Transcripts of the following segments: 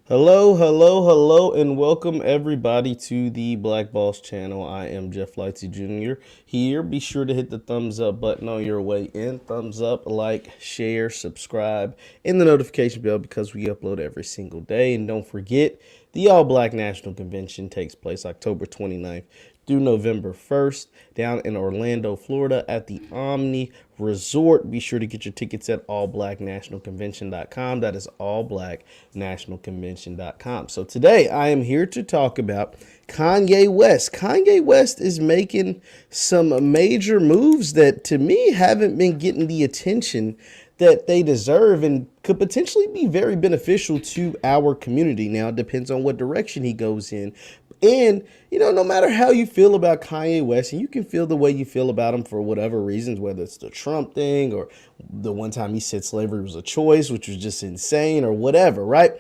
Hello, hello, hello, and welcome everybody to the Black Boss channel. I am Jeff Lightsy Jr. here. Be sure to hit the thumbs up button on your way in. Thumbs up, like, share, subscribe, and the notification bell because we upload every single day. And don't forget, the All Black National Convention takes place October 29th through November 1st down in Orlando, Florida at the Omni Resort. Be sure to get your tickets at allblacknationalconvention.com. That is allblacknationalconvention.com. So today I am here to talk about Kanye West. Kanye West is making some major moves that to me haven't been getting the attention that they deserve and could potentially be very beneficial to our community. Now, it depends on what direction he goes in. And, no matter how you feel about Kanye West, and you can feel the way you feel about him for whatever reasons, whether it's the Trump thing or the one time he said slavery was a choice, which was just insane or whatever, right?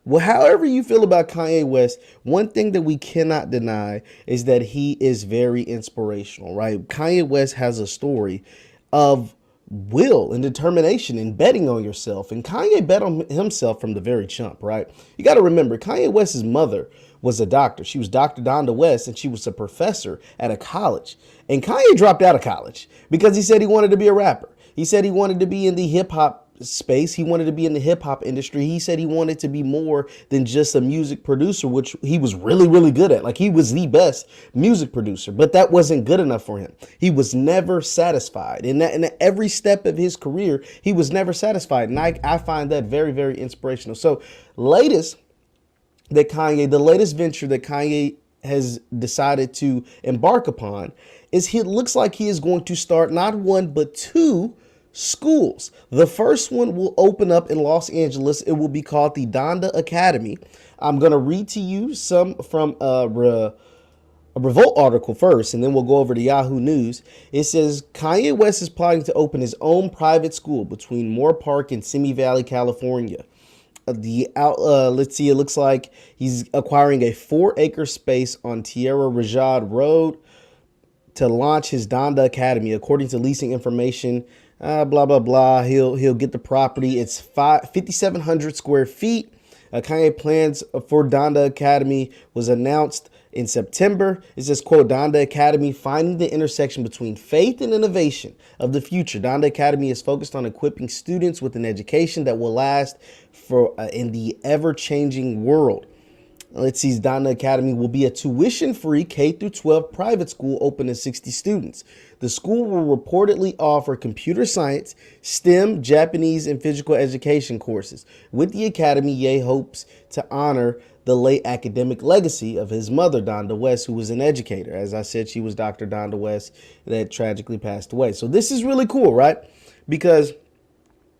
Well, however you feel about Kanye West, one thing that we cannot deny is that he is very inspirational, right? Kanye West has a story of will and determination and betting on yourself. And Kanye bet on himself from the very jump, right? You got to remember, Kanye West's mother was a doctor. She was Dr. Donda West, and she was a professor at a college. And Kanye dropped out of college because he said he wanted to be a rapper. He said he wanted to be in the hip hop space. He wanted to be in the hip hop industry. He said he wanted to be more than just a music producer, which he was really, really good at. Like, he was the best music producer, but that wasn't good enough for him. He was never satisfied. In every step of his career, he was never satisfied. And I find that very, very inspirational. So the latest venture that Kanye has decided to embark upon is he looks like he is going to start not one, but two schools. The first one will open up in Los Angeles. It will be called the Donda Academy. I'm going to read to you some from a Revolt article first, and then we'll go over to Yahoo News. It says Kanye West is plotting to open his own private school between Moore Park and Simi Valley, California. Let's see, it looks like he's acquiring a 4-acre space on Tierra Rajad Road to launch his Donda Academy. According to leasing information, blah, blah, blah, he'll get the property. It's 5,700 square feet. Kanye plans for Donda Academy was announced in September. It says, quote, Donda Academy, finding the intersection between faith and innovation of the future. Donda Academy is focused on equipping students with an education that will last for in the ever-changing world. Let's see, Donda Academy will be a tuition-free K-12 private school open to 60 students. The school will reportedly offer computer science, STEM, Japanese, and physical education courses. With the academy, Ye hopes to honor the late academic legacy of his mother, Donda West, who was an educator. As I said, she was Dr. Donda West that tragically passed away. So this is really cool, right? Because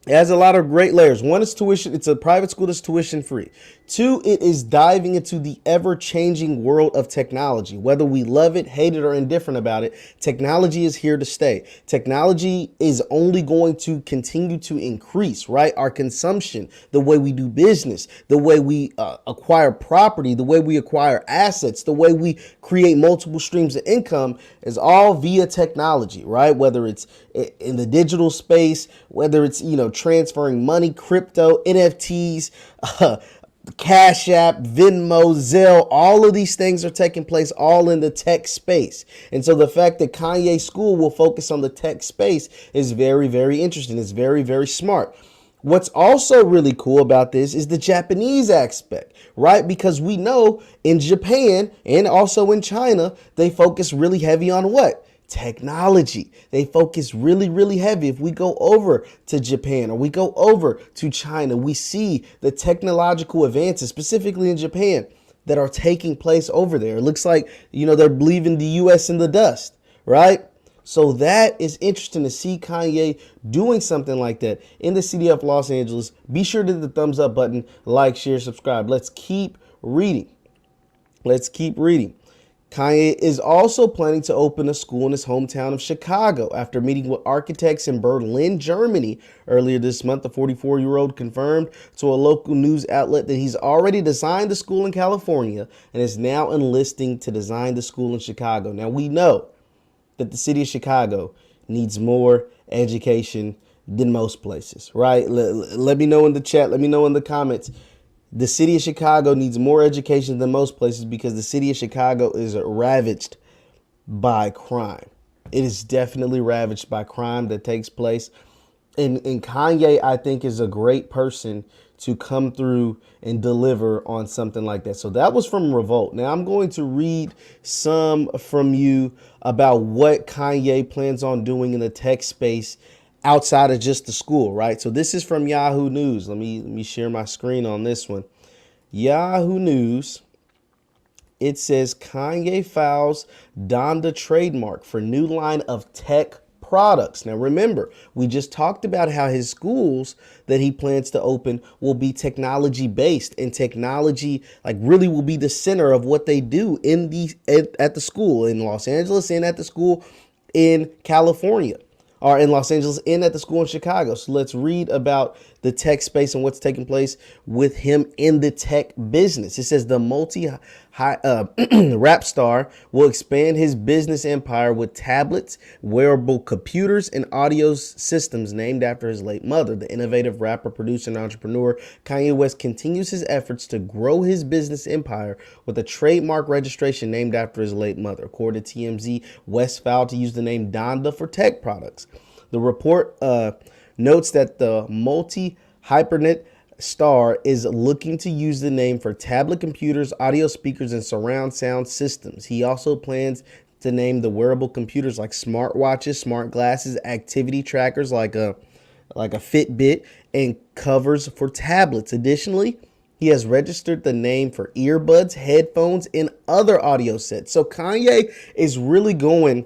it has a lot of great layers. One is tuition. It's a private school that's tuition free. Two, it is diving into the ever-changing world of technology. Whether we love it, hate it, or indifferent about it, technology is here to stay. Technology is only going to continue to increase, right? Our consumption, the way we do business, the way we acquire property, the way we acquire assets, the way we create multiple streams of income is all via technology, right? Whether it's in the digital space, whether it's, transferring money, crypto, NFTs, Cash App, Venmo, Zelle, all of these things are taking place all in the tech space. And so the fact that Kanye School will focus on the tech space is very, very interesting. It's very, very smart. What's also really cool about this is the Japanese aspect, right? Because we know in Japan and also in China, they focus really heavy on what? Technology. They focus really, really heavy. If we go over to Japan or we go over to China, we see the technological advances, specifically in Japan, that are taking place over there. It looks like, they're leaving the US in the dust, right? So that is interesting to see Kanye doing something like that in the city of Los Angeles. Be sure to hit the thumbs up button, like, share, subscribe. Let's keep reading. Let's keep reading. Kanye is also planning to open a school in his hometown of Chicago. After meeting with architects in Berlin, Germany earlier this month, the 44-year-old confirmed to a local news outlet that he's already designed the school in California and is now enlisting to design the school in Chicago. Now, we know that the city of Chicago needs more education than most places, right? Let me know in the chat. Let me know in the comments. The city of Chicago needs more education than most places because the city of Chicago is ravaged by crime. It is definitely ravaged by crime that takes place. And Kanye, I think, is a great person to come through and deliver on something like that. So that was from Revolt. Now I'm going to read some from you about what Kanye plans on doing in the tech space outside of just the school, right? So this is from Yahoo News. Let me share my screen on this one. Yahoo News. It says Kanye files Donda trademark for new line of tech products. Now, remember, we just talked about how his schools that he plans to open will be technology based, and technology like really will be the center of what they do in at the school in Los Angeles and at the school in California, or in Los Angeles and at the school in Chicago. So let's read about the tech space and what's taking place with him in the tech business. It says the rap star will expand his business empire with tablets, wearable computers, and audio systems named after his late mother. The innovative rapper, producer, and entrepreneur Kanye West continues his efforts to grow his business empire with a trademark registration named after his late mother. According to TMZ, West filed to use the name Donda for tech products. The report notes that the multi-hypernet star is looking to use the name for tablet computers, audio speakers, and surround sound systems. He also plans to name the wearable computers like smartwatches, smart glasses, activity trackers like a Fitbit, and covers for tablets. Additionally, he has registered the name for earbuds, headphones, and other audio sets. So Kanye is really going,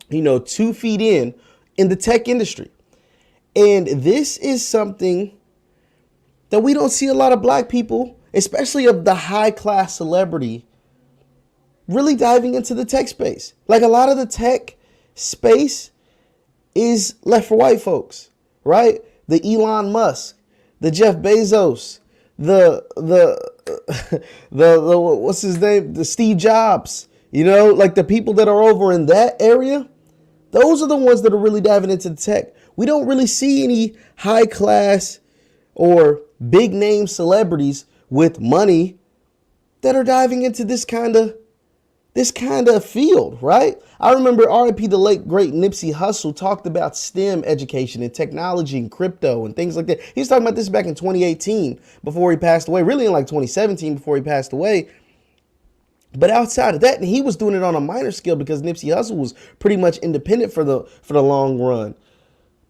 2 feet in the tech industry. And this is something that we don't see a lot of black people, especially of the high class celebrity, really diving into the tech space. Like a lot of the tech space is left for white folks, right? The Elon Musk, the Jeff Bezos, the what's his name? The Steve Jobs, like the people that are over in that area. Those are the ones that are really diving into the tech. We don't really see any high class or big name celebrities with money that are diving into this kind of field, right? I remember RIP the late great Nipsey Hussle talked about STEM education and technology and crypto and things like that. He was talking about this back in 2018 before he passed away, really in like 2017 before he passed away. But outside of that, and he was doing it on a minor scale because Nipsey Hussle was pretty much independent for the long run.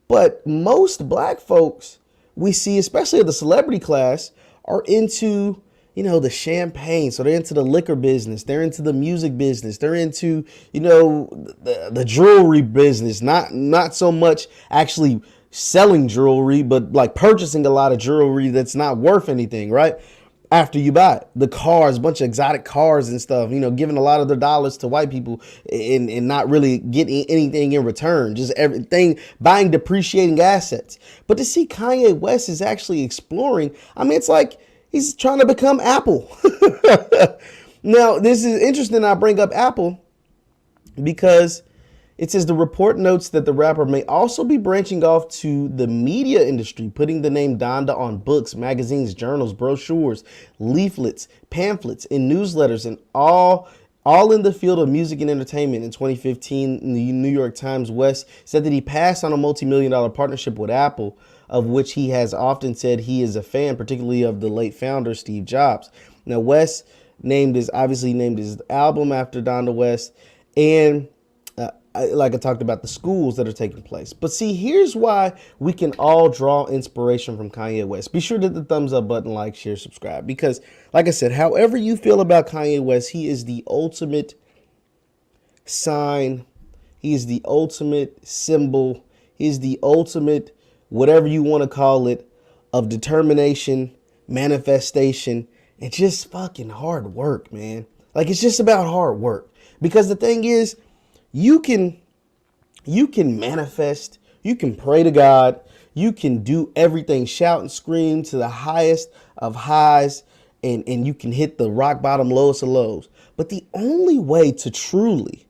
But most black folks we see, especially of the celebrity class, are into, the champagne. So they're into the liquor business. They're into the music business. They're into, the jewelry business. Not so much actually selling jewelry, but like purchasing a lot of jewelry that's not worth anything, right? After you buy it. The cars, a bunch of exotic cars and stuff, giving a lot of their dollars to white people and not really getting anything in return. Just everything, buying depreciating assets. But to see Kanye West is actually exploring, it's like he's trying to become Apple. Now, this is interesting. I bring up Apple because it says the report notes that the rapper may also be branching off to the media industry, putting the name Donda on books, magazines, journals, brochures, leaflets, pamphlets, and newsletters, and all in the field of music and entertainment. In 2015, the New York Times, West said that he passed on a multi-million-dollar partnership with Apple, of which he has often said he is a fan, particularly of the late founder, Steve Jobs. Now, West named his album after Donda West, and like I talked about the schools that are taking place. But see, here's why we can all draw inspiration from Kanye West. Be sure to hit the thumbs up button, like, share, subscribe. Because, like I said, however you feel about Kanye West, he is the ultimate sign. He is the ultimate symbol. He is the ultimate, whatever you want to call it, of determination, manifestation, and just fucking hard work, man. Like, it's just about hard work. Because the thing is, you can manifest, you can pray to God, you can do everything, shout and scream to the highest of highs, and you can hit the rock bottom lowest of lows. But the only way to truly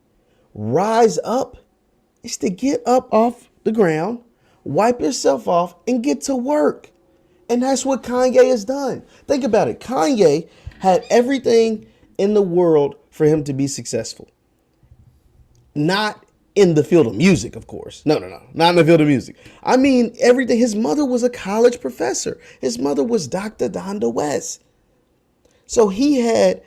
rise up is to get up off the ground, wipe yourself off, and get to work. And that's what Kanye has done. Think about it. Kanye had everything in the world for him to be successful. Not in the field of music, of course. No. Not in the field of music. I mean, everything. His mother was a college professor. His mother was Dr. Donda West. So he had,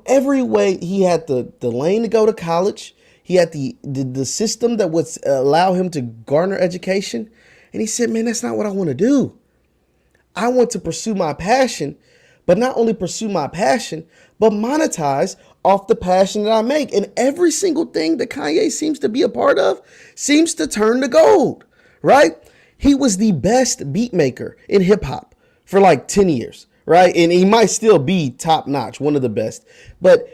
every way. He had the lane to go to college. He had the system that would allow him to garner education. And he said, man, that's not what I want to do. I want to pursue my passion, but not only pursue my passion, but monetize off the passion that I make. And every single thing that Kanye seems to be a part of seems to turn to gold, right? He was the best beat maker in hip hop for like 10 years, right? And he might still be top notch, one of the best. But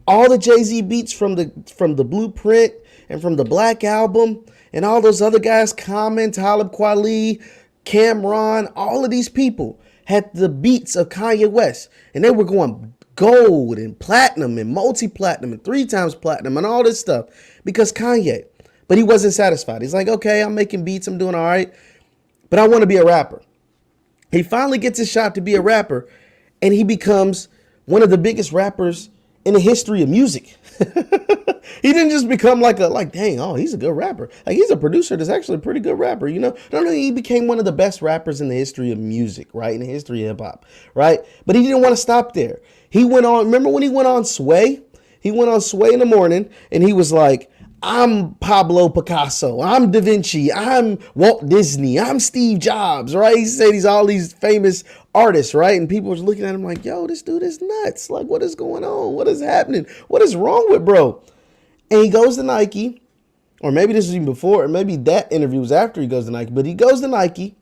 all the Jay-Z beats from the Blueprint and from the Black Album and all those other guys, Common, Talib Kweli, Cameron, all of these people had the beats of Kanye West, and they were going gold and platinum and multi-platinum and 3 times platinum and all this stuff because Kanye. But he wasn't satisfied. He's like, okay, I'm making beats, I'm doing all right, but I want to be a rapper. He finally gets his shot to be a rapper, and he becomes one of the biggest rappers in the history of music. He didn't just become dang, he's a good rapper. Like, he's a producer that's actually a pretty good rapper, No, he became one of the best rappers in the history of music, right? In the history of hip hop, right? But he didn't want to stop there. He went on, remember when he went on Sway? He went on Sway in the morning and he was like, I'm Pablo Picasso, I'm Da Vinci, I'm Walt Disney, I'm Steve Jobs, right? He said he's all these famous artists, right? And people were looking at him like, yo, this dude is nuts. Like, what is going on? What is happening? What is wrong with bro? And he goes to Nike, or maybe this was even before, or maybe that interview was after he goes to Nike, but he goes to Nike.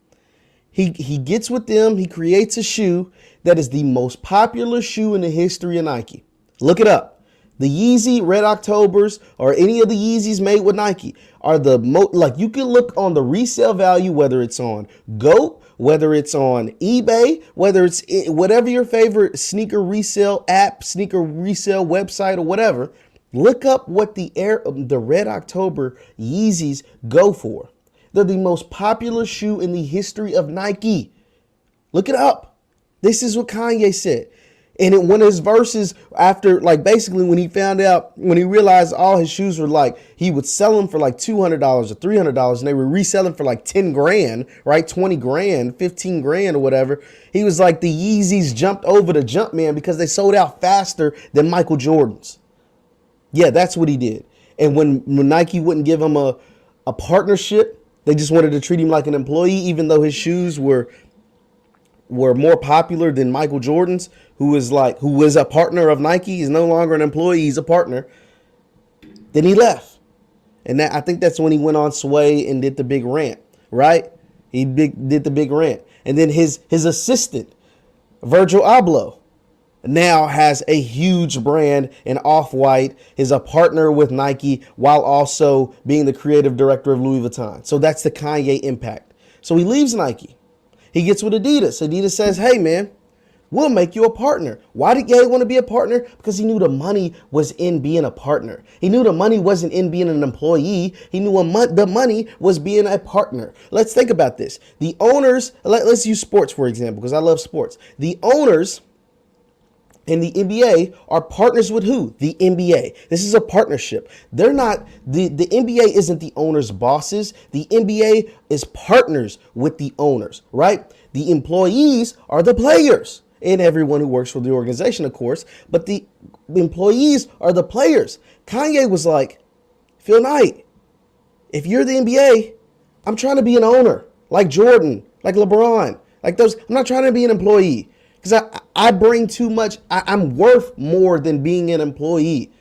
He gets with them. He creates a shoe that is the most popular shoe in the history of Nike. Look it up. The Yeezy Red Octobers or any of the Yeezys made with Nike are the most, like, you can look on the resale value, whether it's on GOAT, whether it's on eBay, whether it's whatever your favorite sneaker resale app, sneaker resale website or whatever. Look up what the Red October Yeezys go for. They're the most popular shoe in the history of Nike. Look it up. This is what Kanye said. And in one of his verses after, like, basically when he found out, when he realized all his shoes were like, he would sell them for like $200 or $300 and they were reselling for like 10 grand, right? 20 grand, 15 grand or whatever. He was like, the Yeezys jumped over the Jumpman because they sold out faster than Michael Jordan's. Yeah, that's what he did. And when Nike wouldn't give him a partnership, they just wanted to treat him like an employee, even though his shoes were more popular than Michael Jordan's, who was a partner of Nike. He's no longer an employee, he's a partner. Then he left. And I think that's when he went on Sway and did the big rant, right? Did the big rant. And then his assistant, Virgil Abloh, now has a huge brand in Off-White, is a partner with Nike while also being the creative director of Louis Vuitton. So that's the Kanye impact. So he leaves Nike. He gets with Adidas. Adidas says, hey, man, we'll make you a partner. Why did Ye want to be a partner? Because he knew the money was in being a partner. He knew the money wasn't in being an employee. He knew the money was being a partner. Let's think about this. The owners, let's use sports, for example, because I love sports. The owners in the NBA are partners with who? The NBA. This is a partnership. They're not, the NBA isn't the owners' bosses. The NBA is partners with the owners, right? The employees are the players and everyone who works for the organization, of course, but the employees are the players. Kanye was like, Phil Knight, if you're the NBA, I'm trying to be an owner, like Jordan, like LeBron, like those. I'm not trying to be an employee. Because I bring too much. I'm worth more than being an employee.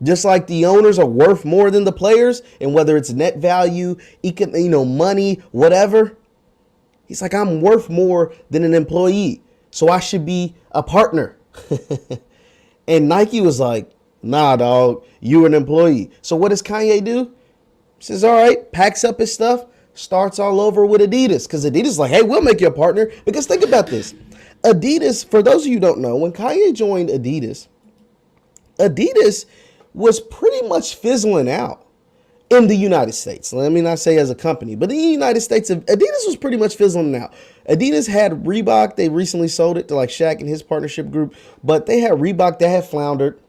Just like the owners are worth more than the players. And whether it's net value, money, whatever. He's like, I'm worth more than an employee. So I should be a partner. And Nike was like, nah, dog, you're an employee. So what does Kanye do? He says, all right, packs up his stuff, starts all over with Adidas. Because Adidas is like, hey, we'll make you a partner. Because think about this. Adidas, for those of you who don't know, when Kanye joined Adidas, Adidas was pretty much fizzling out. in the United States. Let me not say as a company, but in the United States, Adidas was pretty much fizzling out. Adidas had Reebok. They recently sold it to like Shaq and his partnership group, but they had Reebok that had floundered.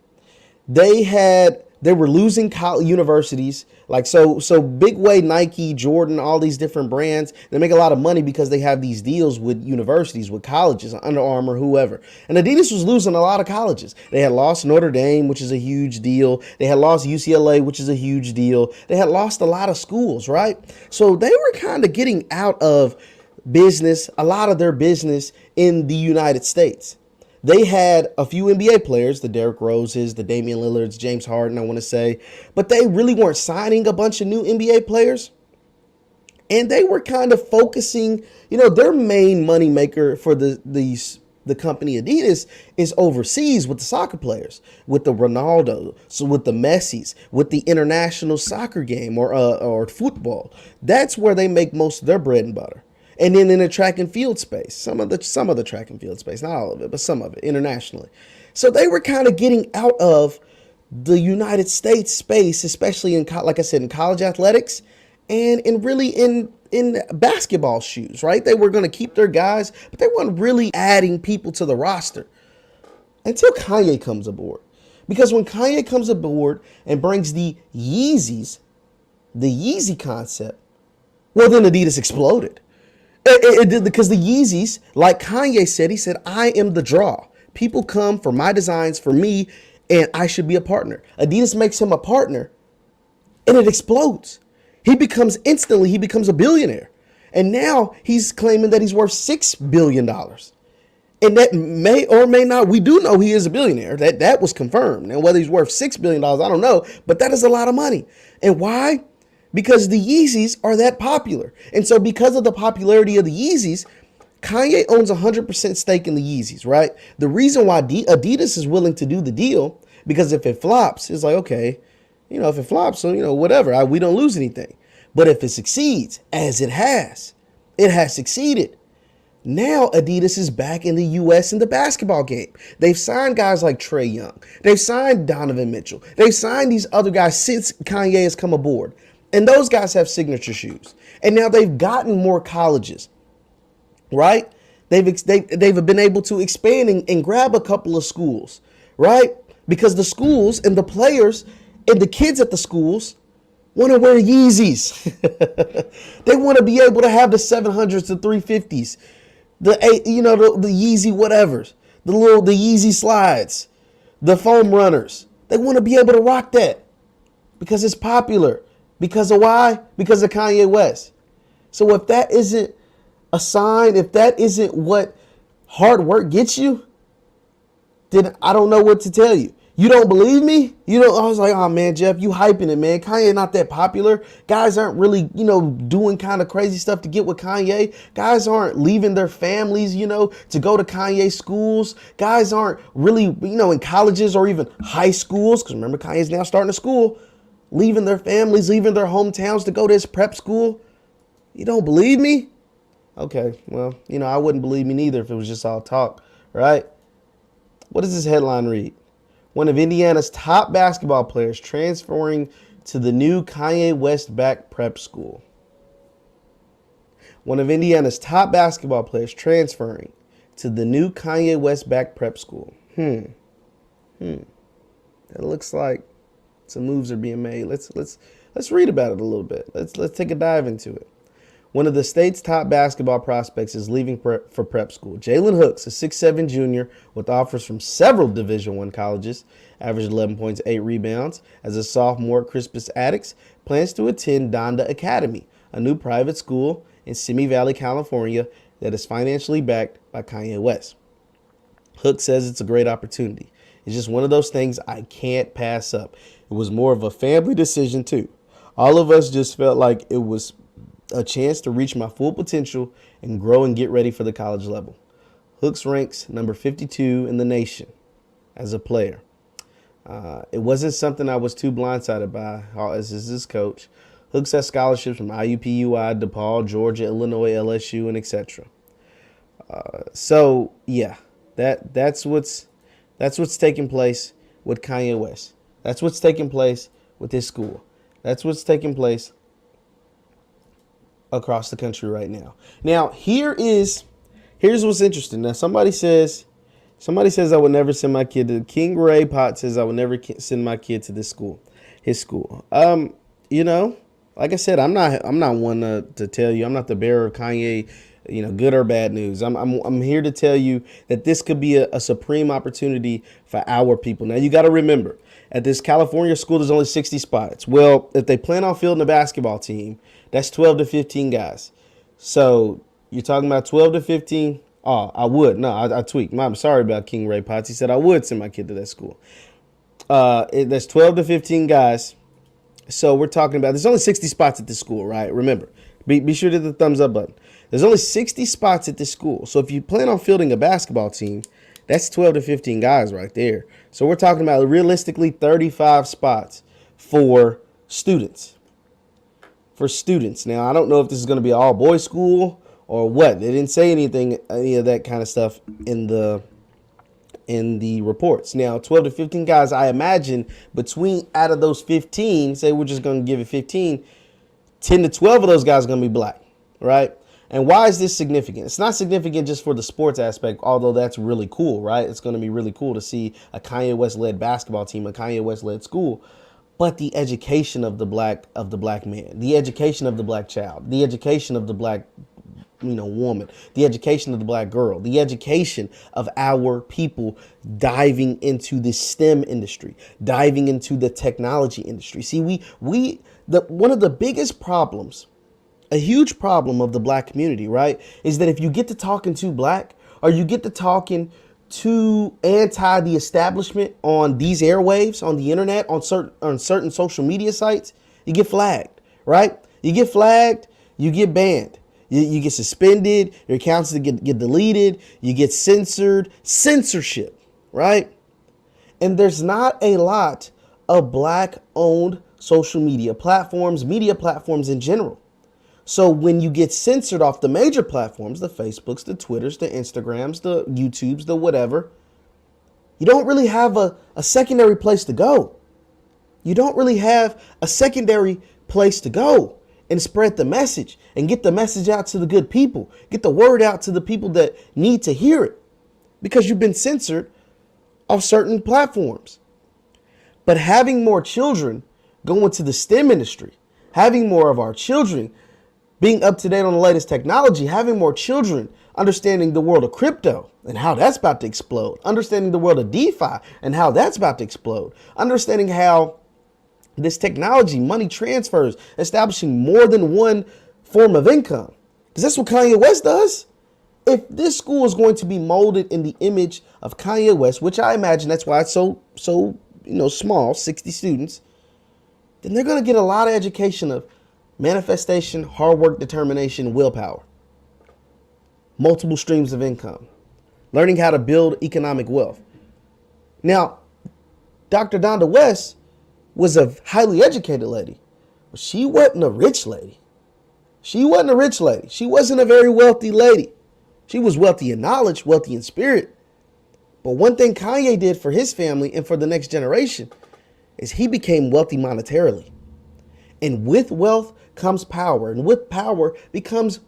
They were losing universities, like so big way Nike, Jordan, all these different brands, they make a lot of money because they have these deals with universities, with colleges, Under Armour, whoever. And Adidas was losing a lot of colleges. They had lost Notre Dame, which is a huge deal. They had lost UCLA, which is a huge deal. They had lost a lot of schools, right? So they were kind of getting out of business, a lot of their business in the United States. They had a few NBA players, the Derrick Roses, the Damian Lillards, James Harden, I want to say, but they really weren't signing a bunch of new NBA players. And they were kind of focusing, their main moneymaker for the company Adidas is overseas with the soccer players, with the Ronaldo, so with the Messis, with the international soccer game or football. That's where they make most of their bread and butter. And then in the track and field space, some of the track and field space, not all of it, but some of it internationally. So they were kind of getting out of the United States space, especially in, like I said, in college athletics and in basketball shoes, right? They were going to keep their guys, but they weren't really adding people to the roster until Kanye comes aboard. Because when Kanye comes aboard and brings the Yeezys, the Yeezy concept, well, then Adidas exploded. It did, because the Yeezys, like Kanye said, he said, I am the draw. People come for my designs, for me, and I should be a partner. Adidas makes him a partner, and it explodes. He becomes a billionaire. And now he's claiming that he's worth $6 billion. And that may or may not, we do know he is a billionaire. That was confirmed. And whether he's worth $6 billion, I don't know. But that is a lot of money. And why? Because the Yeezys are that popular. And so because of the popularity of the Yeezys, Kanye owns 100% stake in the Yeezys, right? The reason why Adidas is willing to do the deal, because if it flops, it's like, okay, if it flops, so, whatever, we don't lose anything. But if it succeeds, as it has succeeded. Now Adidas is back in the U.S. in the basketball game. They've signed guys like Trae Young. They've signed Donovan Mitchell. They've signed these other guys since Kanye has come aboard. And those guys have signature shoes. And now they've gotten more colleges, right? They've been able to expand and grab a couple of schools, right? Because the schools and the players and the kids at the schools want to wear Yeezys. They want to be able to have the 700s, the 350s, the Yeezy whatevers, the Yeezy slides, the foam runners. They want to be able to rock that because it's popular. Because of why? Because of Kanye West. So if that isn't a sign, if that isn't what hard work gets you, then I don't know what to tell you. You don't believe me? I was like, oh man, Jeff, you hyping it, man. Kanye not that popular. Guys aren't really, doing kind of crazy stuff to get with Kanye. Guys aren't leaving their families, to go to Kanye schools. Guys aren't really, in colleges or even high schools. Because remember, Kanye's now starting a school. Leaving their families, leaving their hometowns to go to his prep school. You don't believe me? Okay, well, I wouldn't believe me neither if it was just all talk, right? What does this headline read? One of Indiana's top basketball players transferring to the new Kanye West-backed prep school. One of Indiana's top basketball players transferring to the new Kanye West-backed prep school. That looks like some moves are being made. Let's read about it a little bit. Let's take a dive into it. One of the state's top basketball prospects is leaving for prep school. Jalen Hooks, a 6'7 junior with offers from several Division I colleges, averaged 11 points, 8 rebounds. As a sophomore at Crispus Attucks, plans to attend Donda Academy, a new private school in Simi Valley, California that is financially backed by Kanye West. Hooks says it's a great opportunity. It's just one of those things I can't pass up. It was more of a family decision too. All of us just felt like it was a chance to reach my full potential and grow and get ready for the college level. Hooks ranks number 52 in the nation as a player. It wasn't something I was too blindsided by, as is his coach. Hooks has scholarships from IUPUI, DePaul, Georgia, Illinois, LSU, and etc. So yeah, that's what's taking place with Kanye West. That's what's taking place with his school. That's what's taking place across the country right now. Now, here's what's interesting. Now, somebody says I would never send my kid to King Ray Pot says I would never send my kid to his school. You know, like I said, I'm not one to tell you. I'm not the bearer of Kanye, good or bad news. I'm here to tell you that this could be a supreme opportunity for our people. Now, you got to remember, at this California school, there's only 60 spots. Well, if they plan on fielding a basketball team, that's 12 to 15 guys. So you're talking about 12 to 15. Oh, I would. No, I tweaked. I'm sorry about King Ray Potts. He said I would send my kid to that school. That's 12 to 15 guys. So we're talking about, there's only 60 spots at this school, right? Remember, be sure to hit the thumbs up button. There's only 60 spots at this school. So if you plan on fielding a basketball team, that's 12 to 15 guys right there. So we're talking about realistically 35 spots for students. Now, I don't know if this is going to be an all-boys school or what. They didn't say any of that kind of stuff in the reports. Now, 12 to 15 guys, I imagine out of those 15, say we're just going to give it 15, 10 to 12 of those guys are going to be black, right? And why is this significant? It's not significant just for the sports aspect, although that's really cool, right? It's going to be really cool to see a Kanye West-led basketball team, a Kanye West-led school, but the education of the black man, the education of the black child, the education of the black woman, the education of the black girl, the education of our people diving into the STEM industry, diving into the technology industry. See, one of the biggest problems, a huge problem of the black community, right, is that if you get to talking too black, or you get to talking too anti the establishment on these airwaves, on the internet, on certain social media sites, you get flagged, right? You get flagged, you get banned. You get suspended, your accounts get deleted, you get censorship, right? And there's not a lot of black-owned social media platforms in general. So when you get censored off the major platforms, the Facebooks, the Twitters, the Instagrams, the YouTubes, the whatever, you don't really have a secondary place to go. You don't really have a secondary place to go and spread the message and get the message out to the good people. Get the word out to the people that need to hear it because you've been censored off certain platforms. But having more children go into the STEM industry, having more of our children being up to date on the latest technology, having more children understanding the world of crypto and how that's about to explode, understanding the world of DeFi and how that's about to explode, understanding how this technology, money transfers, establishing more than one form of income. Because that's what Kanye West does. If this school is going to be molded in the image of Kanye West, which I imagine that's why it's so small, 60 students, then they're going to get a lot of education of manifestation, hard work, determination, willpower, multiple streams of income, learning how to build economic wealth. Now, Dr. Donda West was a highly educated lady, but she wasn't a rich lady. She wasn't a very wealthy lady. She was wealthy in knowledge, wealthy in spirit. But one thing Kanye did for his family and for the next generation is he became wealthy monetarily. And with wealth comes power, and with power becomes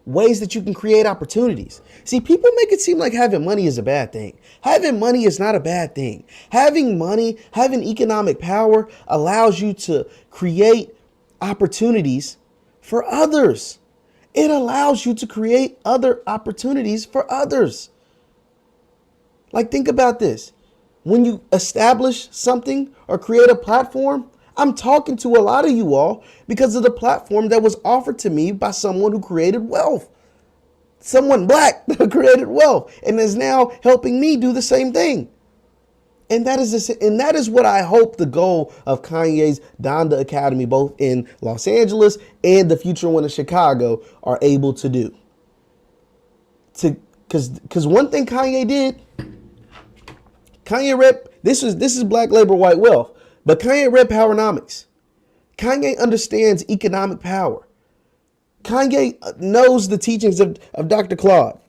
ways that you can create opportunities. See, people make it seem like having money is a bad thing. Having money is not a bad thing. Having money, having economic power allows you to create opportunities for others. It allows you to create other opportunities for others. Like, think about this. When you establish something or create a platform, I'm talking to a lot of you all because of the platform that was offered to me by someone who created wealth. Someone black who created wealth and is now helping me do the same thing. And that is what I hope the goal of Kanye's Donda Academy, both in Los Angeles and the future one in Chicago, are able to do. Because one thing Kanye did, this is black labor, white wealth. But Kanye read Powernomics. Kanye understands economic power. Kanye knows the teachings of Dr. Claude.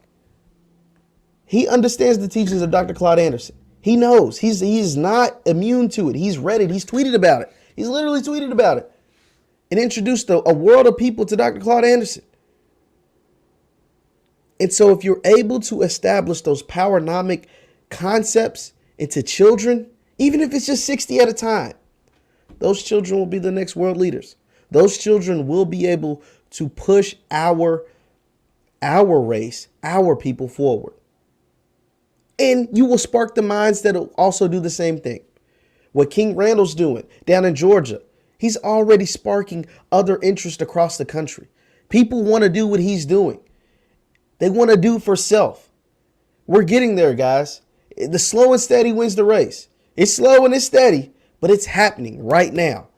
He understands the teachings of Dr. Claude Anderson. He knows. He's not immune to it. He's read it. He's tweeted about it. He's literally tweeted about it. and introduced a world of people to Dr. Claude Anderson. And so if you're able to establish those powernomic concepts into children, even if it's just 60 at a time, those children will be the next world leaders. Those children will be able to push our race, our people forward. And you will spark the minds that will also do the same thing. What King Randall's doing down in Georgia, he's already sparking other interest across the country. People want to do what he's doing. They want to do for self. We're getting there, guys. The slow and steady wins the race. It's slow and it's steady, but it's happening right now.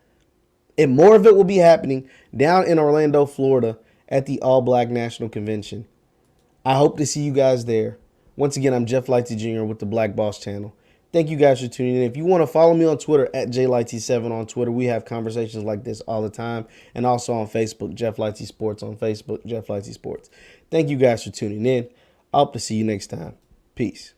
And more of it will be happening down in Orlando, Florida at the All Black National Convention. I hope to see you guys there. Once again, I'm Jeff Lightsy Jr. with the Black Boss Channel. Thank you guys for tuning in. If you want to follow me on Twitter at JLightsy7 on Twitter, we have conversations like this all the time. And also on Facebook, Jeff Lightsy Sports on Facebook, Jeff Lightsy Sports. Thank you guys for tuning in. I hope to see you next time. Peace.